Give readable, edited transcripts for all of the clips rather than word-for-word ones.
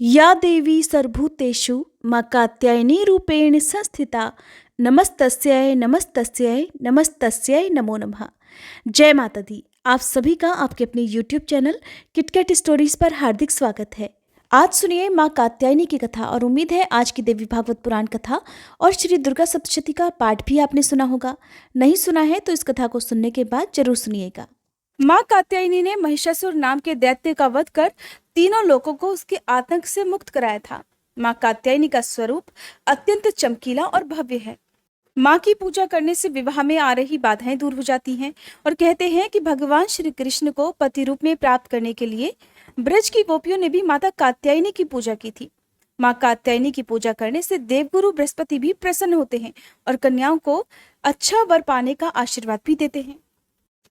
या देवी सर्वभूतेषु मां कात्यायनी रूपेण संस्थिता नमस्तस्यै नमस्तस्यै नमस्तस्यै नमो नमः। जय माता दी। आप सभी का आपके अपने YouTube चैनल किटकैट स्टोरीज पर हार्दिक स्वागत है। आज सुनिए मां कात्यायनी की कथा और उम्मीद है आज की देवी भागवत पुराण कथा और श्री दुर्गा सप्तशती का पाठ भी आपने सुना होगा। नहीं सुना है तो इस कथा को सुनने के बाद जरूर सुनिएगा। मां कात्यायनी ने महिषासुर नाम के दैत्य का वध कर तीनों लोगों को उसके आतंक से मुक्त कराया था। मां कात्यायनी का स्वरूप अत्यंत चमकीला और भव्य है। मां की पूजा करने से विवाह में आ रही बाधाएं दूर हो जाती हैं और कहते हैं कि भगवान श्री कृष्ण को पति रूप में प्राप्त करने के लिए ब्रज की गोपियों ने भी माता कात्यायनी की पूजा की थी। मां कात्यायनी की पूजा करने से देवगुरु बृहस्पति भी प्रसन्न होते हैं और कन्याओं को अच्छा वर पाने का आशीर्वाद भी देते हैं।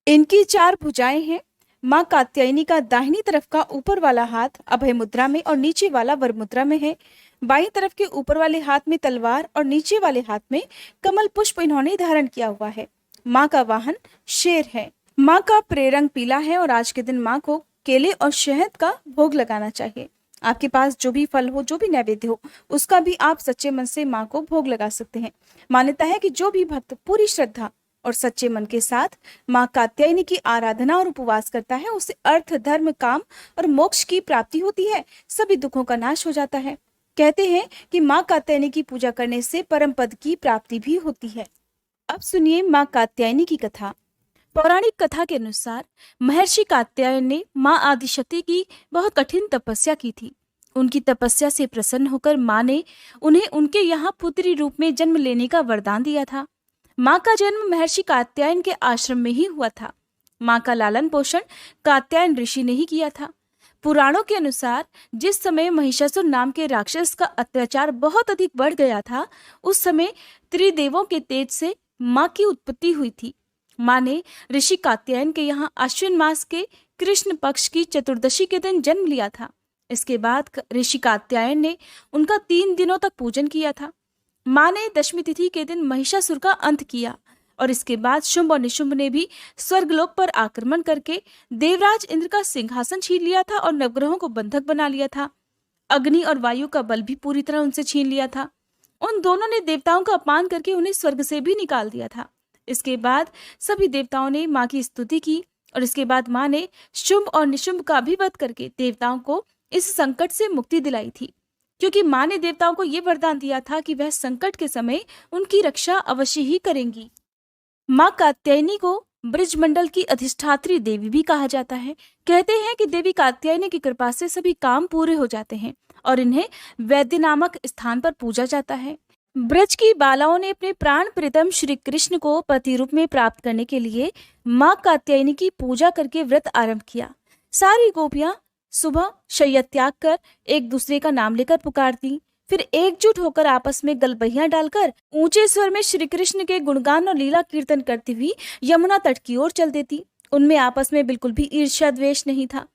इनकी 4 भुजाएं हैं। मां कात्यायनी का दाहिनी तरफ का ऊपर वाला हाथ अभय मुद्रा में और नीचे वाला वर मुद्रा में है। बाईं तरफ के ऊपर वाले हाथ में तलवार और नीचे वाले हाथ में कमल पुष्प इन्होंने धारण किया हुआ है। मां का वाहन शेर है। मां का प्रेरंग पीला है और आज के दिन मां को केले और शहद का भोग लगाना चाहिए। आपके पास जो भी फल हो, जो भी नैवेद्य हो, उसका भी आप सच्चे मन से मां को भोग लगा सकते हैं। मान्यता है कि जो भी भक्त पूरी श्रद्धा और सच्चे मन के साथ मां कात्यायनी की आराधना और उपवास करता है, उसे अर्थ, धर्म, काम और मोक्ष की प्राप्ति होती है। सभी दुखों का नाश हो जाता है। कहते हैं कि मां कात्यायनी की पूजा करने से परम पद की प्राप्ति भी होती है। अब सुनिए मां कात्यायनी की कथा। पौराणिक कथा के अनुसार महर्षि कात्यायन ने मां आदिशक्ति की बहुत कठिन तपस्या की थी। उनकी तपस्या से प्रसन्न होकर मां ने उन्हें उनके यहाँ पुत्री रूप में जन्म लेने का वरदान दिया था। मां का जन्म महर्षि कात्यायन के आश्रम में ही हुआ था। मां का लालन पोषण कात्यायन ऋषि ने ही किया था। पुराणों के अनुसार जिस समय महिषासुर नाम के राक्षस का अत्याचार बहुत अधिक बढ़ गया था, उस समय त्रिदेवों के तेज से मां की उत्पत्ति हुई थी। मां ने ऋषि कात्यायन के यहाँ अश्विन मास के कृष्ण पक्ष की चतुर्दशी के दिन जन्म लिया था। इसके बाद ऋषि कात्यायन ने उनका 3 दिनों तक पूजन किया था। मां ने दशमी तिथि के दिन महिषासुर का अंत किया और इसके बाद शुंभ और निशुंभ ने भी स्वर्गलोक पर आक्रमण करके देवराज इंद्र का सिंहासन छीन लिया था और नवग्रहों को बंधक बना लिया था। अग्नि और वायु का बल भी पूरी तरह उनसे छीन लिया था। उन दोनों ने देवताओं का अपमान करके उन्हें स्वर्ग से भी निकाल दिया था। इसके बाद सभी देवताओं ने मां की स्तुति की और इसके बाद मां ने शुंभ और निशुंभ का भी वध करके देवताओं को इस संकट से मुक्ति दिलाई थी, क्योंकि मां ने देवताओं को यह वरदान दिया था कि वह संकट के समय उनकी रक्षा अवश्य ही करेंगी। मां कात्यायनी को ब्रजमंडल की अधिष्ठात्री देवी भी कहा जाता है। कहते हैं कि देवी कात्यायनी की कृपा से सभी काम पूरे हो जाते हैं और इन्हें वैद्य नामक स्थान पर पूजा जाता है। ब्रज की बालाओं ने अपने प्राण प्रीतम श्री कृष्ण को पति रूप में प्राप्त करने के लिए मां कात्यायनी की पूजा करके व्रत आरंभ किया। सारी गोपियां सुबह शय्या त्याग कर एक दूसरे का नाम लेकर पुकारती, फिर एकजुट होकर आपस में गलबहियां डालकर ऊंचे स्वर में श्री कृष्ण के गुणगान और लीला कीर्तन करती हुई यमुना तट की ओर चल देती। उनमें आपस में बिल्कुल भी ईर्ष्या द्वेष नहीं था।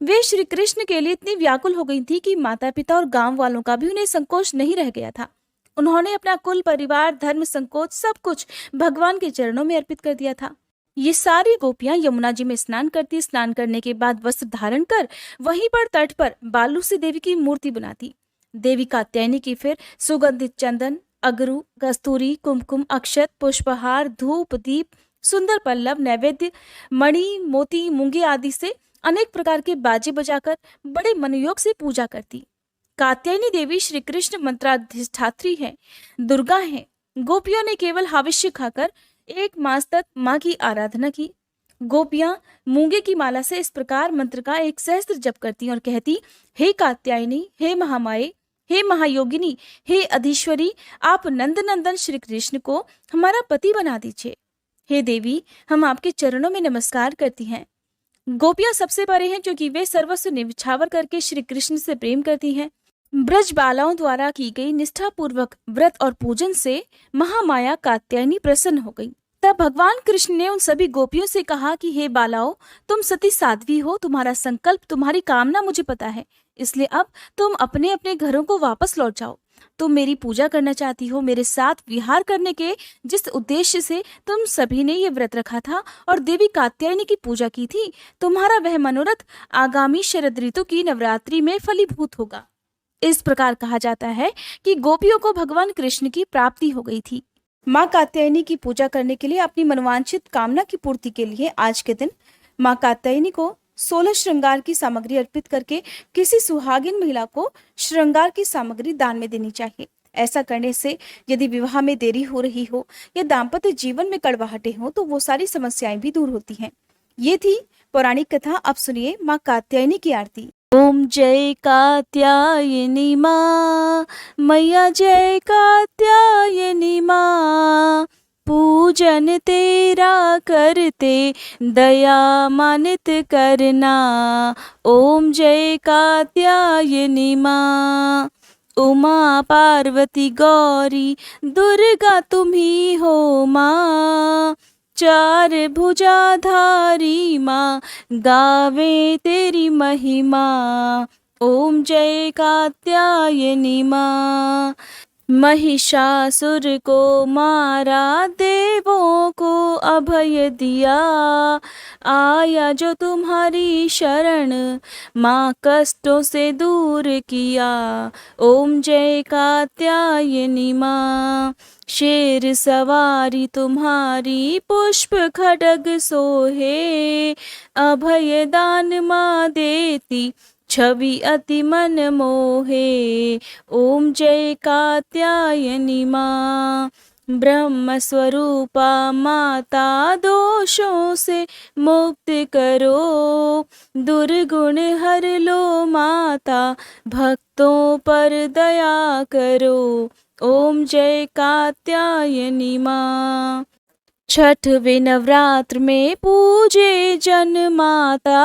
वे श्री कृष्ण के लिए इतनी व्याकुल हो गई थी कि माता पिता और गांव वालों का भी उन्हें संकोच नहीं रह गया था। उन्होंने अपना कुल, परिवार, धर्म, संकोच सब कुछ भगवान के चरणों में अर्पित कर दिया था। ये सारी गोपियां यमुना जी में स्नान करती। स्नान करने के बाद वस्त्र धारण कर वहीं पर तट पर बालू से देवी की मूर्ति बनाती। देवी कात्यायनी की फिर सुगंधित चंदन, अगरू, कस्तूरी, कुमकुम, अक्षत, पुष्पहार, धूप, दीप, सुंदर पल्लव, नैवेद्य, मणि, मोती, मूंगे आदि से अनेक प्रकार के बाजे बजाकर बड़े मनोयोग से पूजा करती। कात्यायनी देवी श्री कृष्ण मंत्राधिष्ठात्री है, दुर्गा है। गोपियों ने केवल हविष्य खाकर 1 मास तक मां की आराधना की। गोपियां मूंगे की माला से इस प्रकार मंत्र का 1 सहस्त्र जप करती और कहती, हे कात्यायनी, हे महामाये, हे महायोगिनी, हे अधीश्वरी, आप नंदनंदन श्री कृष्ण को हमारा पति बना दीजिए। हे देवी, हम आपके चरणों में नमस्कार करती हैं। गोपियां सबसे परे हैं क्योंकि वे सर्वस्व निछावर करके श्री कृष्ण से प्रेम करती हैं। ब्रज बालाओं द्वारा की गई निष्ठापूर्वक व्रत और पूजन से महामाया कात्यायनी प्रसन्न हो गई। तब भगवान कृष्ण ने उन सभी गोपियों से कहा कि हे बालाओ, तुम सती साध्वी हो, तुम्हारा संकल्प, तुम्हारी कामना मुझे पता है, इसलिए अब तुम अपने अपने घरों को वापस लौट जाओ। तुम मेरी पूजा करना चाहती हो, मेरे साथ विहार करने के जिस उद्देश्य से तुम सभी ने ये व्रत रखा था और देवी कात्यायनी की पूजा की थी, तुम्हारा वह मनोरथ आगामी शरद ऋतु की नवरात्रि में फलीभूत होगा। इस प्रकार कहा जाता है कि गोपियों को भगवान कृष्ण की प्राप्ति हो गई थी। माँ कात्यायनी की पूजा करने के लिए, अपनी मनोवांछित कामना की पूर्ति के लिए आज के दिन माँ कात्यायनी को 16 श्रृंगार की सामग्री अर्पित करके किसी सुहागिन महिला को श्रृंगार की सामग्री दान में देनी चाहिए। ऐसा करने से यदि विवाह में देरी हो रही हो या दाम्पत्य जीवन में कड़वाहटें हो तो वो सारी समस्याएं भी दूर होती हैं। ये थी पौराणिक कथा। अब सुनिए माँ कात्यायनी की आरती। ओम जय कात्यायनी माँ, मैया जय कात्यायनी माँ, पूजन तेरा करते दया मानित करना। ओम जय कात्यायनी माँ, उमा पार्वती गौरी दुर्गा तुम्ही हो माँ, चार भुजाधारी माँ गावे तेरी महिमा। ओम जय कात्यायनी माँ, महिषासुर को मारा, देवों को अभय दिया, आया जो तुम्हारी शरण, माँ कष्टों से दूर किया। ओम जय कात्यायनी माँ, शेर सवारी तुम्हारी, पुष्प खड्ग सोहे, अभय दान माँ देती, छवि अति मन मोहे। ओम जय कात्यायनी माँ, ब्रह्म स्वरूपा माता, दोषों से मुक्त करो, दुर्गुण हर लो माता, भक्तों पर दया करो। ओम जय कात्यायनी माँ, छठवें नवरात्र में पूजे जन माता,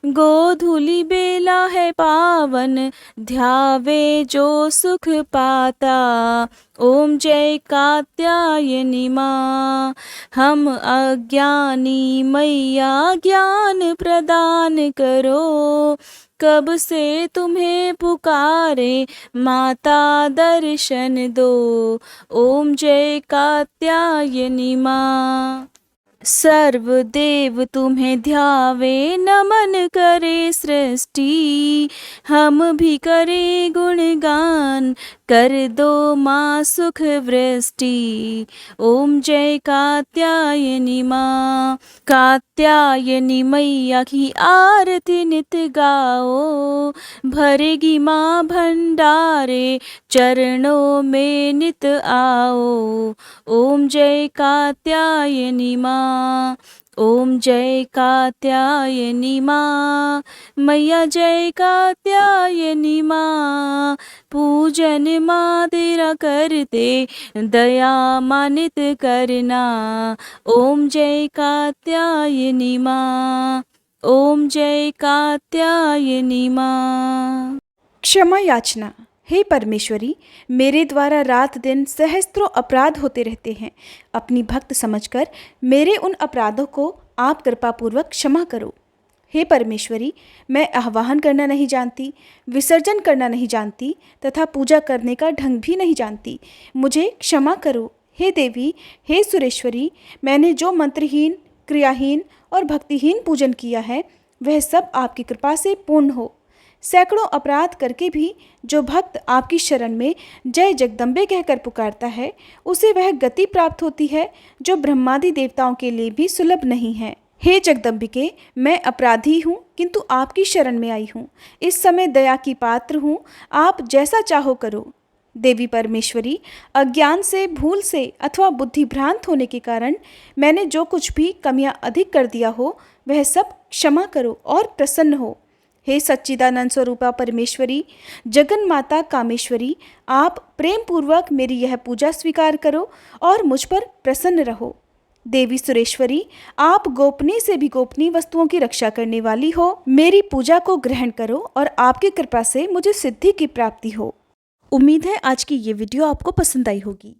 गोधूली बेला है पावन, ध्यावे जो सुख पाता। ओम जय कात्यायनी माँ, हम अज्ञानी मैया ज्ञान प्रदान करो, कब से तुम्हें पुकारे माता दर्शन दो। ओम जय कात्यायनी माँ, सर्वदेव तुम्हें ध्यावे, नमन करे सृष्टि, हम भी करे गुणगान, कर दो माँ सुख वृष्टि। ओम जय कात्यायनी माँ, कात्यायनी मैया की आरती नित गाओ, भरेगी माँ भंडारे, चरणों में नित आओ। ओम जय कात्यायनी माँ, ओम जय कात्यायनी माँ, मैया जय कात्यायनी माँ, पूजन माँ तेरा करते दया मानित करना। ओम जय कात्यायनी माँ, ओम जय कात्यायनी माँ। क्षमा याचना। हे परमेश्वरी, मेरे द्वारा रात दिन सहस्त्रों अपराध होते रहते हैं। अपनी भक्त समझकर मेरे उन अपराधों को आप कृपापूर्वक क्षमा करो। हे परमेश्वरी, मैं आह्वान करना नहीं जानती, विसर्जन करना नहीं जानती तथा पूजा करने का ढंग भी नहीं जानती, मुझे क्षमा करो। हे देवी, हे सुरेश्वरी, मैंने जो मंत्रहीन, क्रियाहीन और भक्तिहीन पूजन किया है वह सब आपकी कृपा से पूर्ण हो। सैकड़ों अपराध करके भी जो भक्त आपकी शरण में जय जगदम्बे कहकर पुकारता है, उसे वह गति प्राप्त होती है जो ब्रह्मादि देवताओं के लिए भी सुलभ नहीं है। हे जगदम्बिके, मैं अपराधी हूँ किंतु आपकी शरण में आई हूँ। इस समय दया की पात्र हूँ, आप जैसा चाहो करो। देवी परमेश्वरी, अज्ञान से, भूल से अथवा बुद्धि भ्रांत होने के कारण मैंने जो कुछ भी कमियां अधिक कर दिया हो वह सब क्षमा करो और प्रसन्न हो। हे सच्चिदानंद स्वरूपा परमेश्वरी, जगन माता कामेश्वरी, आप प्रेम पूर्वक मेरी यह पूजा स्वीकार करो और मुझ पर प्रसन्न रहो। देवी सुरेश्वरी, आप गोपनीय से भी गोपनीय वस्तुओं की रक्षा करने वाली हो। मेरी पूजा को ग्रहण करो और आपकी कृपा से मुझे सिद्धि की प्राप्ति हो। उम्मीद है आज की ये वीडियो आपको पसंद आई होगी।